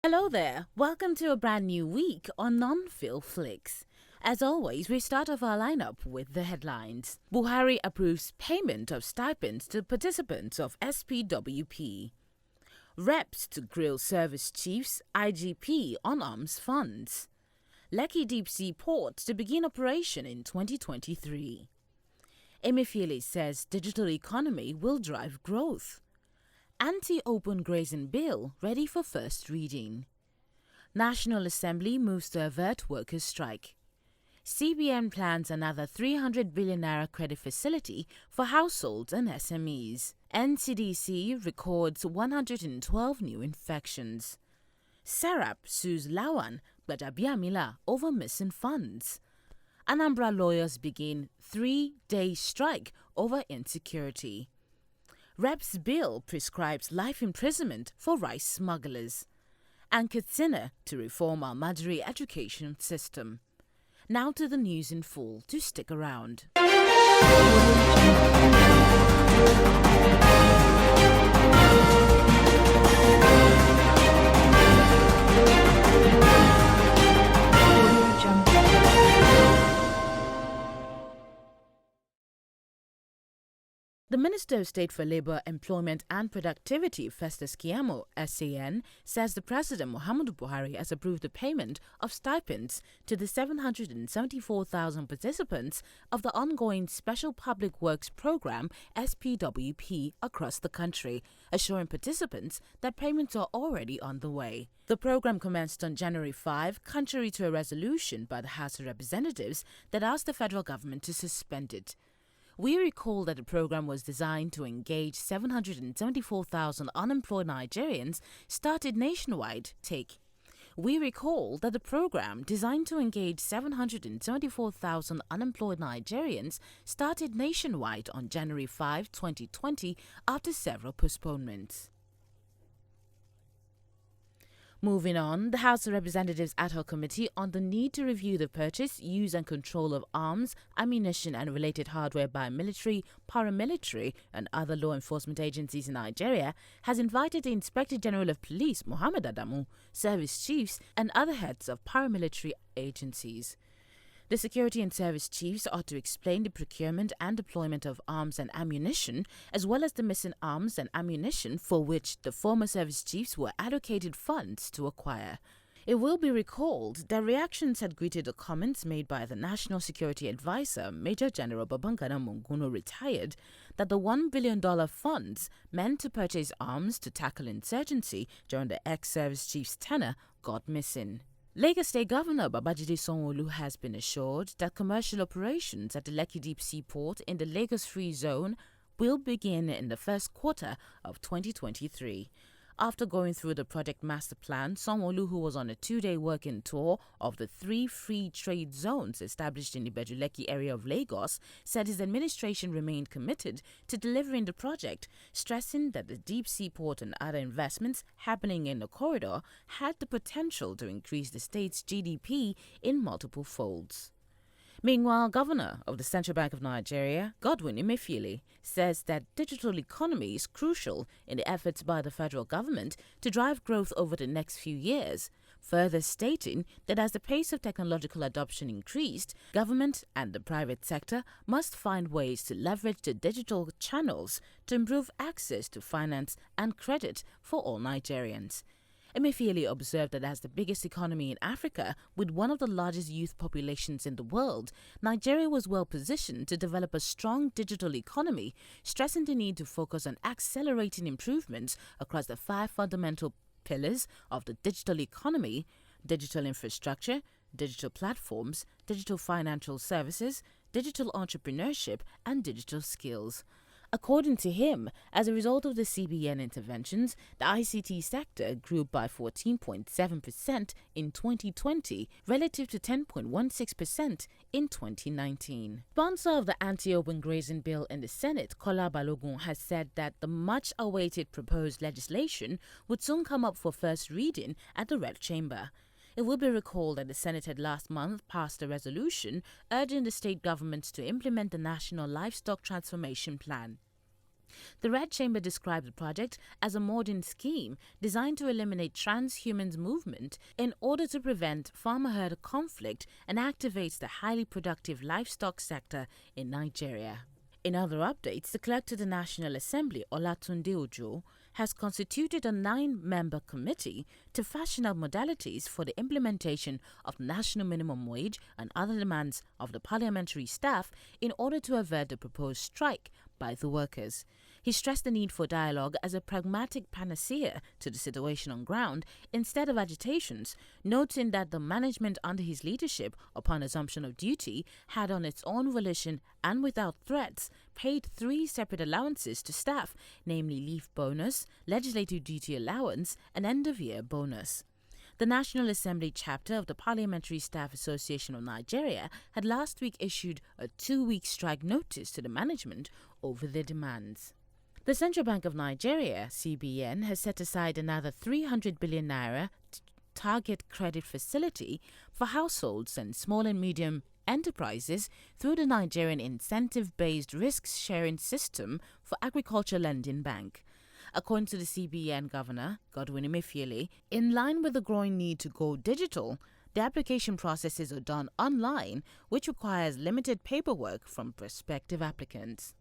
Hello there, welcome to a brand new week on Non-Film Flicks. As always, we start off our lineup with the headlines. Buhari approves payment of stipends to participants of SPWP. Reps to grill service chiefs, IGP on arms funds. LEKKI deep sea port to begin operation in 2023. EMEFIELE says digital economy will drive growth. Anti-open grazing bill ready for first reading. National Assembly moves to avert workers' strike. CBN plans another 300 billion naira credit facility for households and SMEs. NCDC records 112 new infections. SERAP sues LAWAN, GBAJABIAMILA over missing funds. ANAMBRA lawyers begin 3-day strike over insecurity. Rep's bill prescribes life imprisonment for rice smugglers. And KATSINA to reform ALMAJIRI education system. Now to the news in full. Do stick around. The Minister of State for Labour, Employment and Productivity, Festus Keyamo, SAN, says the President Muhammadu Buhari has approved the payment of stipends to the 774,000 participants of the ongoing Special Public Works Programme SPWP across the country, assuring participants that payments are already on the way. The program commenced on January 5, contrary to a resolution by the House of Representatives that asked the federal government to suspend it. We recall that the program was designed to engage 774,000 unemployed Nigerians started nationwide. We recall that the program designed to engage 774,000 unemployed Nigerians started nationwide on January 5, 2020 after several postponements. Moving on, the House of Representatives Ad Hoc Committee on the need to review the purchase, use and control of arms, ammunition and related hardware by military, paramilitary and other law enforcement agencies in Nigeria has invited the Inspector General of Police, Mohammed Adamu, service chiefs and other heads of paramilitary agencies. The security and service chiefs are to explain the procurement and deployment of arms and ammunition, as well as the missing arms and ammunition for which the former service chiefs were allocated funds to acquire. It will be recalled that reactions had greeted the comments made by the National Security Advisor, Major General Babangana Monguno, retired, that the $1 billion funds meant to purchase arms to tackle insurgency during the ex-service chief's tenure got missing. Lagos State Governor Babajide Sanwo-Olu has been assured that commercial operations at the LEKKI deep sea port in the Lagos Free Zone will begin in the first quarter of 2023. After going through the project master plan, Sanwo-Olu, who was on a 2-day working tour of the 3 free trade zones established in the Lekki area of Lagos, said his administration remained committed to delivering the project, stressing that the deep sea port and other investments happening in the corridor had the potential to increase the state's GDP in multiple folds. Meanwhile, Governor of the Central Bank of Nigeria, Godwin Emefiele, says that digital economy is crucial in the efforts by the federal government to drive growth over the next few years, further stating that as the pace of technological adoption increased, government and the private sector must find ways to leverage the digital channels to improve access to finance and credit for all Nigerians. Emefiele observed that as the biggest economy in Africa, with one of the largest youth populations in the world, Nigeria was well positioned to develop a strong digital economy, stressing the need to focus on accelerating improvements across the 5 fundamental pillars of the digital economy: digital infrastructure, digital platforms, digital financial services, digital entrepreneurship, and digital skills. According to him, as a result of the CBN interventions, the ICT sector grew by 14.7% in 2020 relative to 10.16% in 2019. Sponsor of the anti-open grazing bill in the Senate, Kola Balogun, has said that the much-awaited proposed legislation would soon come up for first reading at the Red Chamber. It will be recalled that the Senate had last month passed a resolution urging the state governments to implement the National Livestock Transformation Plan. The Red Chamber described the project as a modern scheme designed to eliminate transhumans movement in order to prevent farmer-herd conflict and activates the highly productive livestock sector in Nigeria. In other updates, the Clerk to the National Assembly, Olatunde Ojo, has constituted a 9-member committee to fashion out modalities for the implementation of national minimum wage and other demands of the parliamentary staff in order to avert the proposed strike by the workers. He stressed the need for dialogue as a pragmatic panacea to the situation on ground instead of agitations, noting that the management under his leadership upon assumption of duty had on its own volition and without threats paid 3 separate allowances to staff, namely leave bonus, legislative duty allowance and end-of-year bonus. The National Assembly chapter of the Parliamentary Staff Association of Nigeria had last week issued a 2-week strike notice to the management over their demands. The Central Bank of Nigeria, CBN, has set aside another 300 billion naira target credit facility for households and small and medium enterprises through the Nigerian incentive-based risk-sharing system for Agriculture Lending Bank. According to the CBN Governor, Godwin EMEFIELE, in line with the growing need to go digital, the application processes are done online, which requires limited paperwork from prospective applicants.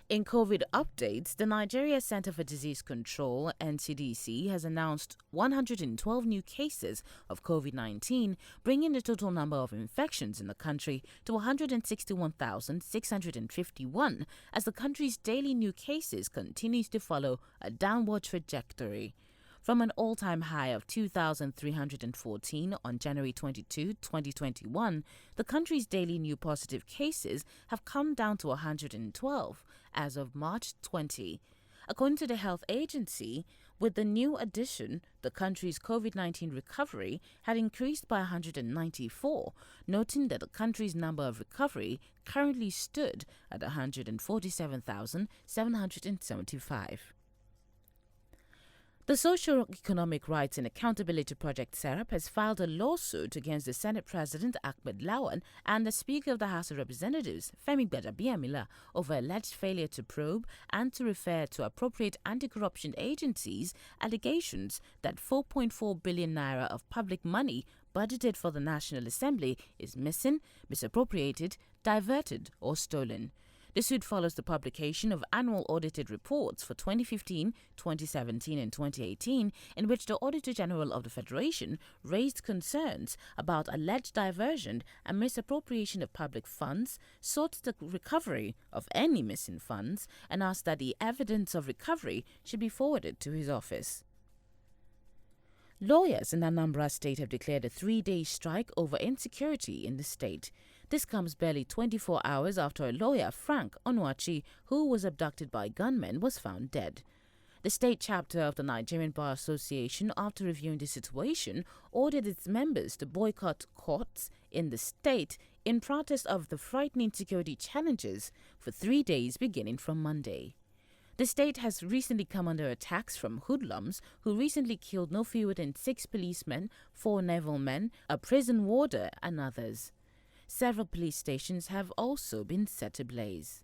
In COVID updates, the Nigeria Center for Disease Control, NCDC, has announced 112 new cases of COVID-19, bringing the total number of infections in the country to 161,651 as the country's daily new cases continues to follow a downward trajectory. From an all-time high of 2,314 on January 22, 2021, the country's daily new positive cases have come down to 112 as of March 20. According to the health agency, with the new addition, the country's COVID-19 recovery had increased by 194, noting that the country's number of recovery currently stood at 147,775. The Socio-Economic Rights and Accountability Project SERAP has filed a lawsuit against the Senate President Ahmed Lawan and the Speaker of the House of Representatives Femi Gbajàbíàmílà over alleged failure to probe and to refer to appropriate anti-corruption agencies allegations that 4.4 billion naira of public money budgeted for the National Assembly is missing, misappropriated, diverted or stolen. The suit follows the publication of annual audited reports for 2015, 2017 and 2018 in which the Auditor General of the Federation raised concerns about alleged diversion and misappropriation of public funds, sought the recovery of any missing funds, and asked that the evidence of recovery should be forwarded to his office. Lawyers in Anambra State have declared a 3-day strike over insecurity in the state. This comes barely 24 hours after a lawyer, Frank Onuachi, who was abducted by gunmen, was found dead. The state chapter of the Nigerian Bar Association, after reviewing the situation, ordered its members to boycott courts in the state in protest of the frightening security challenges for 3 days beginning from Monday. The state has recently come under attacks from hoodlums who recently killed no fewer than 6 policemen, 4 naval men, a prison warder and others. Several police stations have also been set ablaze.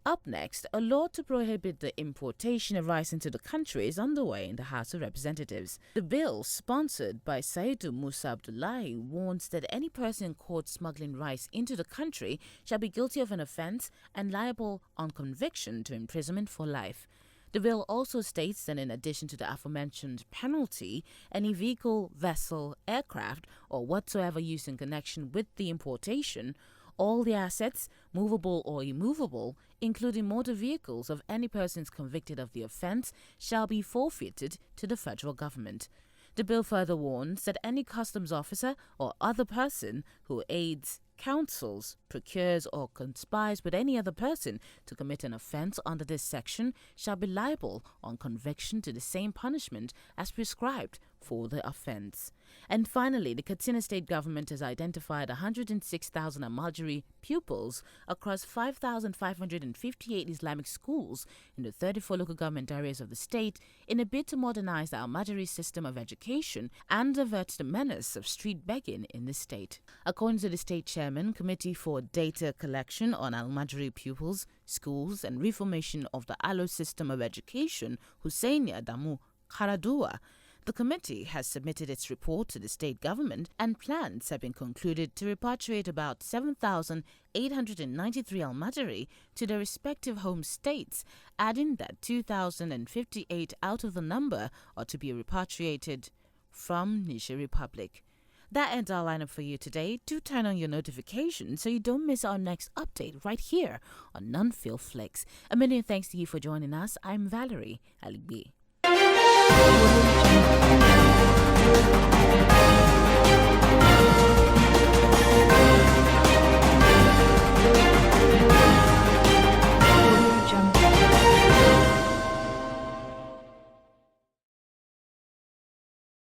Up next, a law to prohibit the importation of rice into the country is underway in the House of Representatives. The bill, sponsored by Saidu Musa Abdullahi, warns that any person caught smuggling rice into the country shall be guilty of an offence and liable on conviction to imprisonment for life. The bill also states that in addition to the aforementioned penalty, any vehicle, vessel, aircraft, or whatsoever used in connection with the importation, all the assets, movable or immovable, including motor vehicles of any persons convicted of the offence, shall be forfeited to the federal government. The bill further warns that any customs officer or other person who aids, counsels, procures or conspires with any other person to commit an offence under this section shall be liable on conviction to the same punishment as prescribed for the offence. And finally, the Katsina state government has identified 106,000 ALMAJIRI pupils across 5,558 Islamic schools in the 34 local government areas of the state in a bid to modernize the ALMAJIRI system of education and avert the menace of street begging in the state. According to the state chairman, Committee for Data Collection on ALMAJIRI Pupils, Schools and Reformation of the ALO System of Education, Hussaini Adamu Karaduwa, the committee has submitted its report to the state government and plans have been concluded to repatriate about 7,893 ALMAJIRI to their respective home states, adding that 2,058 out of the number are to be repatriated from Niger Republic. That ends our lineup for you today. Do turn on your notifications so you don't miss our next update right here on Non-Feel Flicks. A million thanks to you for joining us. I'm Valerie Aligbe.